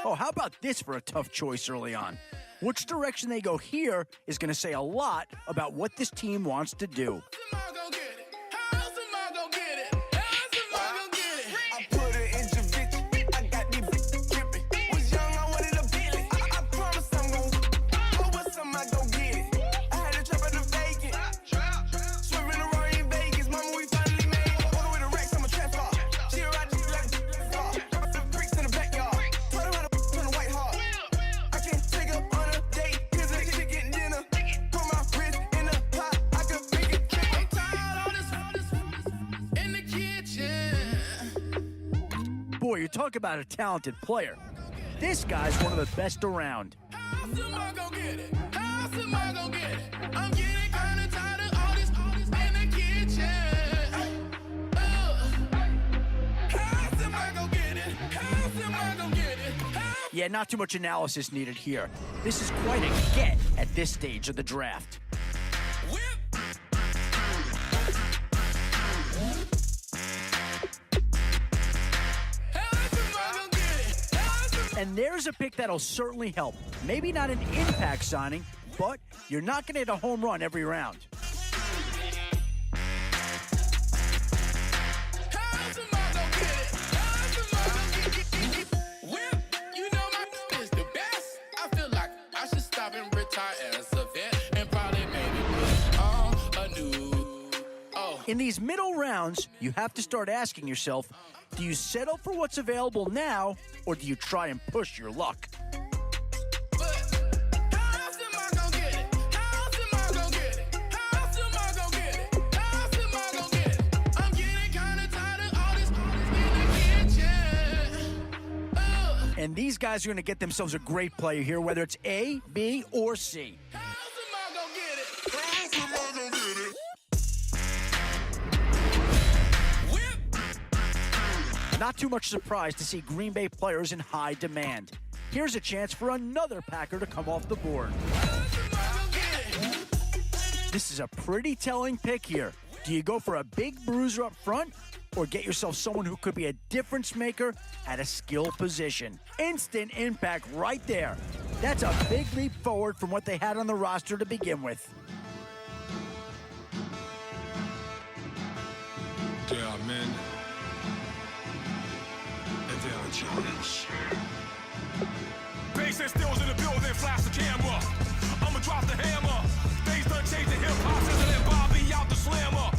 Oh, how about this for a tough choice early on? Which direction they go here is going to say a lot about what this team wants to do. Boy, you talk about a talented player. This guy's one of the best around. Yeah, not too much analysis needed here. This is quite a get at this stage of the draft. And there's a pick that'll certainly help. Maybe not an impact signing, but you're not going to hit a home run every round. In these middle rounds, you have to start asking yourself, do you settle for what's available now, or do you try and push your luck? And these guys are going to get themselves a great player here, whether it's A, B, or C. Not too much surprise to see Green Bay players in high demand. Here's a chance for another Packer to come off the board. This is a pretty telling pick here. Do you go for a big bruiser up front, or get yourself someone who could be a difference maker at a skill position? Instant impact right there. That's a big leap forward from what they had on the roster to begin with. Yeah, man. Challenge. Bass and stills in the building, flash the camera. I'ma drop the hammer. Things done changed the hip-hop since let Bobby out the slammer.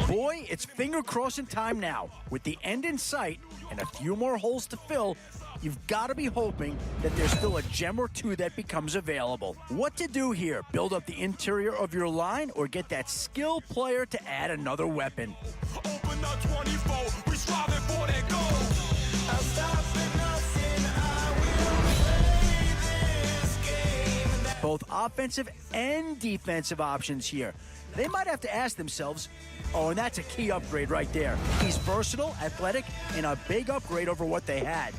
Boy, it's finger crossing time now. With the end in sight and a few more holes to fill, you've got to be hoping that there's still a gem or two that becomes available. What to do here? Build up the interior of your line, or get that skill player to add another weapon? Open up 24, we striving for that goal. Both offensive and defensive options here. They might have to ask themselves, oh, and that's a key upgrade right there. He's versatile, athletic, and a big upgrade over what they had.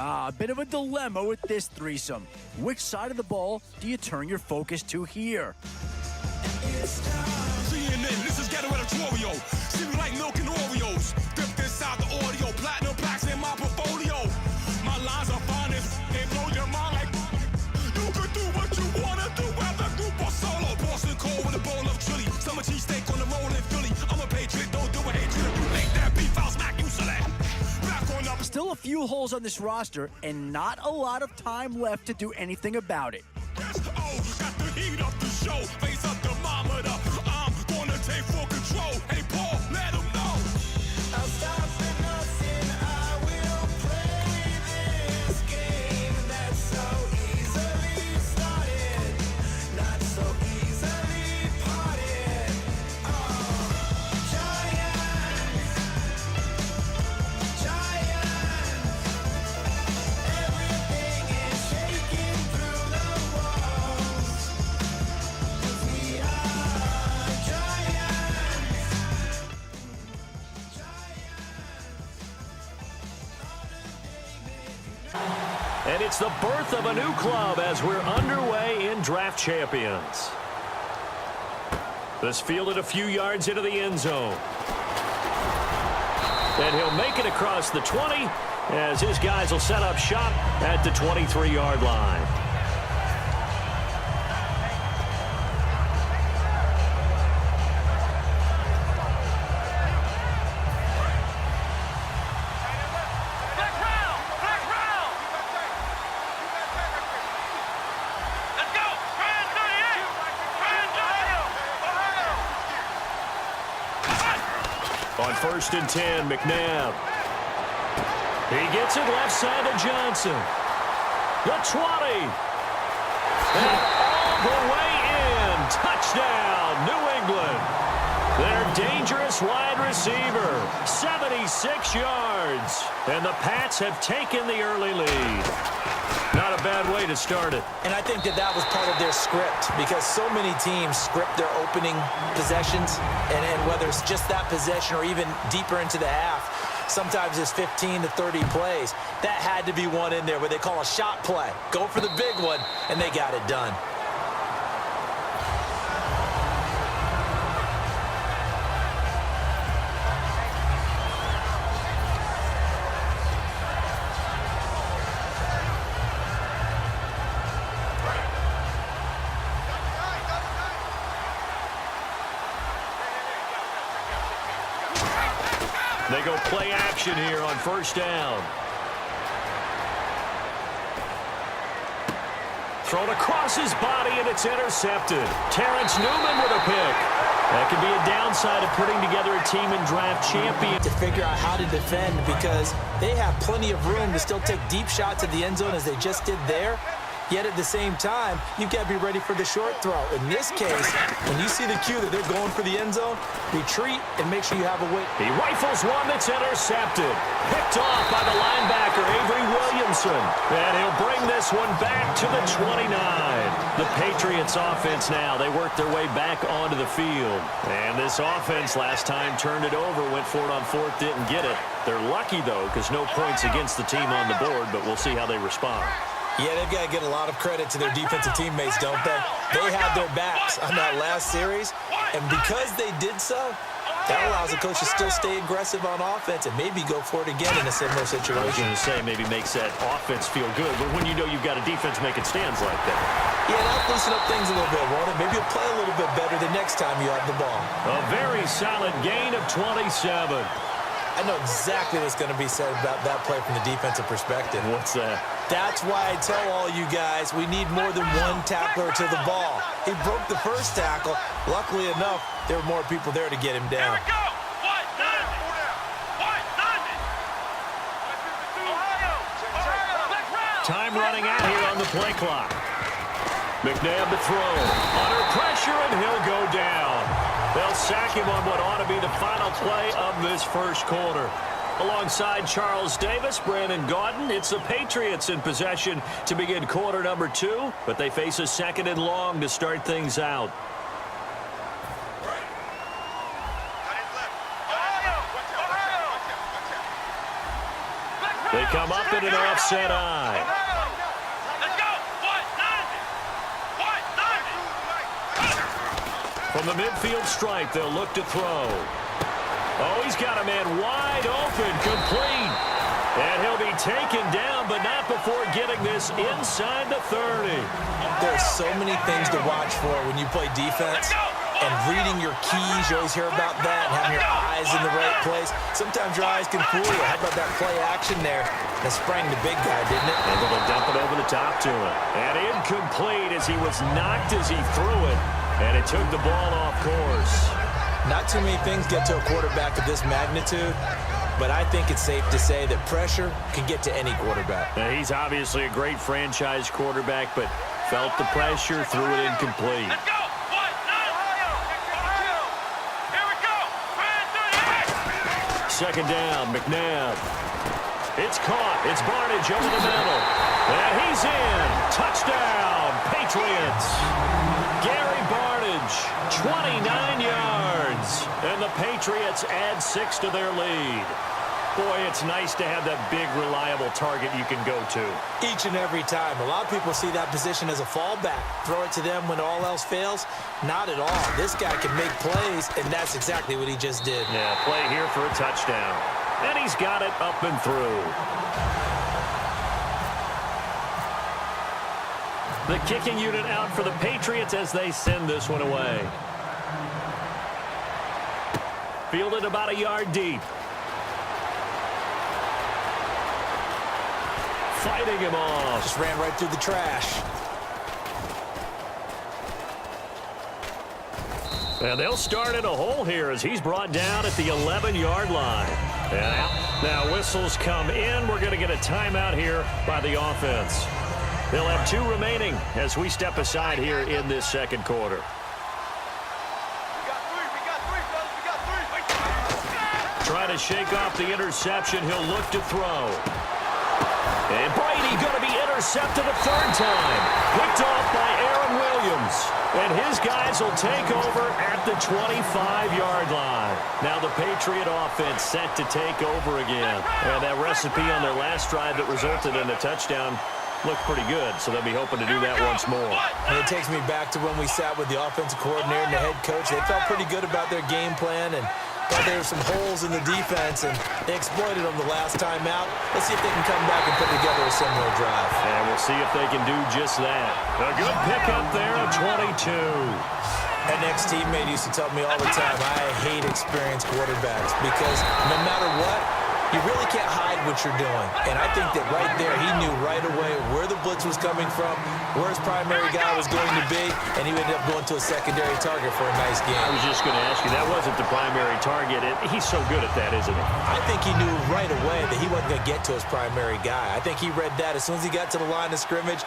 A bit of a dilemma with this threesome. Which side of the ball do you turn your focus to here? CNN, this is ghetto editorial. See me like milk and Oreos. Dipped inside the audio, platinum plaques in my portfolio. My lines are finest, they blow your mind like you could do what you wanna do, whether group or solo. Boston cold with a bowl of chili, summer cheesesteak on the roll in Philly. I'm a patriot, don't do a hatred. If you make that beef, I'll smack you silly. Still a few holes on this roster, and not a lot of time left to do anything about it. Got the heat up the show, face up the thermometer. I'm gonna take full control. Hey, Paul, let him know. I'll stop for nothing. I will play this game that's so easily started, not so easily parted. Giant. Everything is shaking through the And it's the birth of a new club as we're underway in Draft Champions. This fielded a few yards into the end zone. And he'll make it across the 20 as his guys will set up shop at the 23-yard line. On 1st and 10, McNabb. He gets it left side to Johnson. The 20. And all the way in. Touchdown, New England. Their dangerous wide receiver. 76 yards. And the Pats have taken the early lead. Not a bad way to start it. And I think that was part of their script because so many teams script their opening possessions, and whether it's just that possession or even deeper into the half, sometimes it's 15 to 30 plays. That had to be one in there where they call a shot play. Go for the big one, and they got it done. They go play action here on 1st down. Thrown across his body, and it's intercepted. Terrence Newman with a pick. That could be a downside of putting together a team in draft champion. To figure out how to defend because they have plenty of room to still take deep shots at the end zone as they just did there. Yet at the same time, you've got to be ready for the short throw. In this case, when you see the cue that they're going for the end zone, retreat and make sure you have a win. He rifles one that's intercepted. Picked off by the linebacker, Avery Williamson. And he'll bring this one back to the 29. The Patriots offense now, they work their way back onto the field. And this offense last time turned it over, went for it on 4th, didn't get it. They're lucky, though, because no points against the team on the board, but we'll see how they respond. Yeah, they've got to get a lot of credit to their defensive teammates, don't they? They had their backs on that last series, and because they did so, that allows the coach to still stay aggressive on offense and maybe go for it again in a similar situation. I was going to say maybe makes that offense feel good, but when you know you've got a defense making stands like that. Yeah, that'll loosen up things a little bit, won't it? Maybe you'll play a little bit better the next time you have the ball. A very solid gain of 27. I know exactly what's going to be said about that play from the defensive perspective. What's that? That's why I tell all you guys we need more than one tackler to the ball. He broke the first tackle. Luckily enough, there were more people there to get him down. Here we go. Time running out here on the play clock. McNabb to throw. Under pressure, and he'll go down. They'll sack him on what ought to be the final play of this first quarter. Alongside Charles Davis, Brandon Gaudin, it's the Patriots in possession to begin quarter number 2, but they face a 2nd and long to start things out. They come up in an offset eye. From the midfield stripe, they'll look to throw. Oh, he's got a man wide open, complete. And he'll be taken down, but not before getting this inside the 30. There's so many things to watch for when you play defense. And reading your keys, you always hear about that, and having your eyes in the right place. Sometimes your eyes can fool you. How about that play action there? That sprang the big guy, didn't it? Able to dump it over the top to him. And incomplete as he was knocked as he threw it. And it took the ball off course. Not too many things get to a quarterback of this magnitude, but I think it's safe to say that pressure can get to any quarterback. Now, he's obviously a great franchise quarterback, but felt the pressure, threw it incomplete. Let's go. 2nd down, McNabb. It's caught. It's Barnage over the middle. And he's in. Touchdown, Patriots. Gary Barnage, 29 yards. And the Patriots add 6 to their lead. Boy, it's nice to have that big, reliable target you can go to. Each and every time. A lot of people see that position as a fallback. Throw it to them when all else fails. Not at all. This guy can make plays, and that's exactly what he just did. Yeah, play here for a touchdown. And he's got it up and through. The kicking unit out for the Patriots as they send this one away. Fielded about a yard deep. Fighting him off. Just ran right through the trash. And they'll start in a hole here as he's brought down at the 11-yard line. And now whistles come in. We're going to get a timeout here by the offense. They'll have 2 remaining as we step aside here in this second quarter. Trying to shake off the interception. He'll look to throw. And Brady going to be intercepted a 3rd time. Picked off by Aaron Williams. And his guys will take over at the 25-yard line. Now the Patriot offense set to take over again. And that recipe on their last drive that resulted in a touchdown looked pretty good, so they'll be hoping to do that once more. And it takes me back to when we sat with the offensive coordinator and the head coach. They felt pretty good about their game plan and thought there were some holes in the defense, and they exploited them the last time out. Let's see if they can come back and put together a similar drive. And we'll see if they can do just that. A good pickup there at 22. An ex-teammate used to tell me all the time, I hate experienced quarterbacks because no matter what, you really can't hide what you're doing. And I think that right there, he knew right away where the blitz was coming from, where his primary guy was going to be, and he ended up going to a secondary target for a nice game. I was just going to ask you, that wasn't the primary target. He's so good at that, isn't he? I think he knew right away that he wasn't going to get to his primary guy. I think he read that as soon as he got to the line of scrimmage,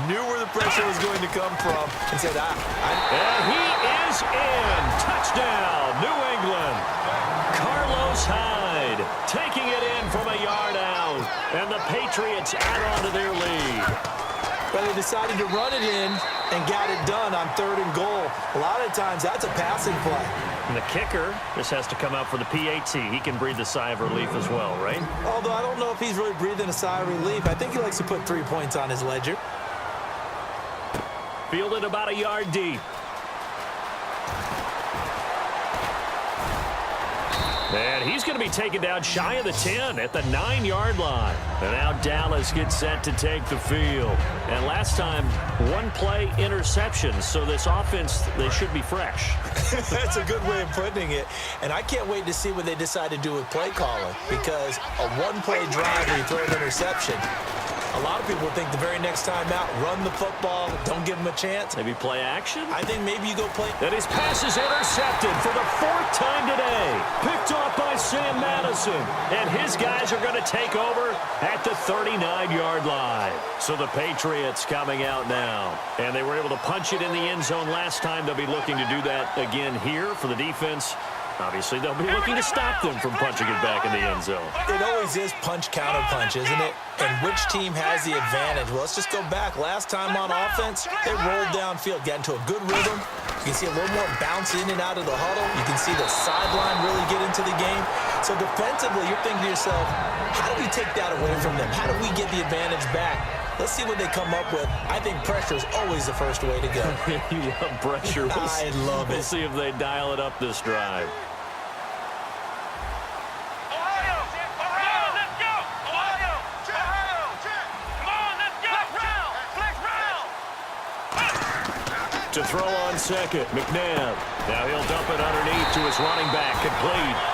knew where the pressure was going to come from, and said, And he is in. Touchdown, New England. Carlos Hyde taking it in from a yard out. And the Patriots add on to their lead. But they decided to run it in and got it done on 3rd and goal. A lot of times, that's a passing play. And the kicker, this has to come out for the PAT. He can breathe a sigh of relief as well, right? Although I don't know if he's really breathing a sigh of relief. I think he likes to put 3 points on his ledger. Fielded about a yard deep. And he's going to be taken down shy of the 10 at the 9-yard line. And now Dallas gets set to take the field. And last time, 1-play interception. So this offense, they should be fresh. That's a good way of putting it. And I can't wait to see what they decide to do with play calling. Because a 1-play drive where you throw an interception, a lot of people think the very next time out, run the football, don't give them a chance. Maybe play action? I think maybe you go play. And his pass is intercepted for the 4th time today. Picked off by Sam Madison. And his guys are going to take over at the 39-yard line. So the Patriots coming out now. And they were able to punch it in the end zone last time. They'll be looking to do that again here for the defense. Obviously, they'll be looking to stop them from punching it back in the end zone. It always is punch-counter-punch, isn't it? And which team has the advantage? Well, let's just go back. Last time on offense, they rolled downfield, got into a good rhythm. You can see a little more bounce in and out of the huddle. You can see the sideline really get into the game. So defensively, you're thinking to yourself, how do we take that away from them? How do we get the advantage back? Let's see what they come up with. I think pressure is always the first way to go. You love pressure. I love it. We'll see if they dial it up this drive. To throw on second, McNabb. Now he'll dump it underneath to his running back, complete.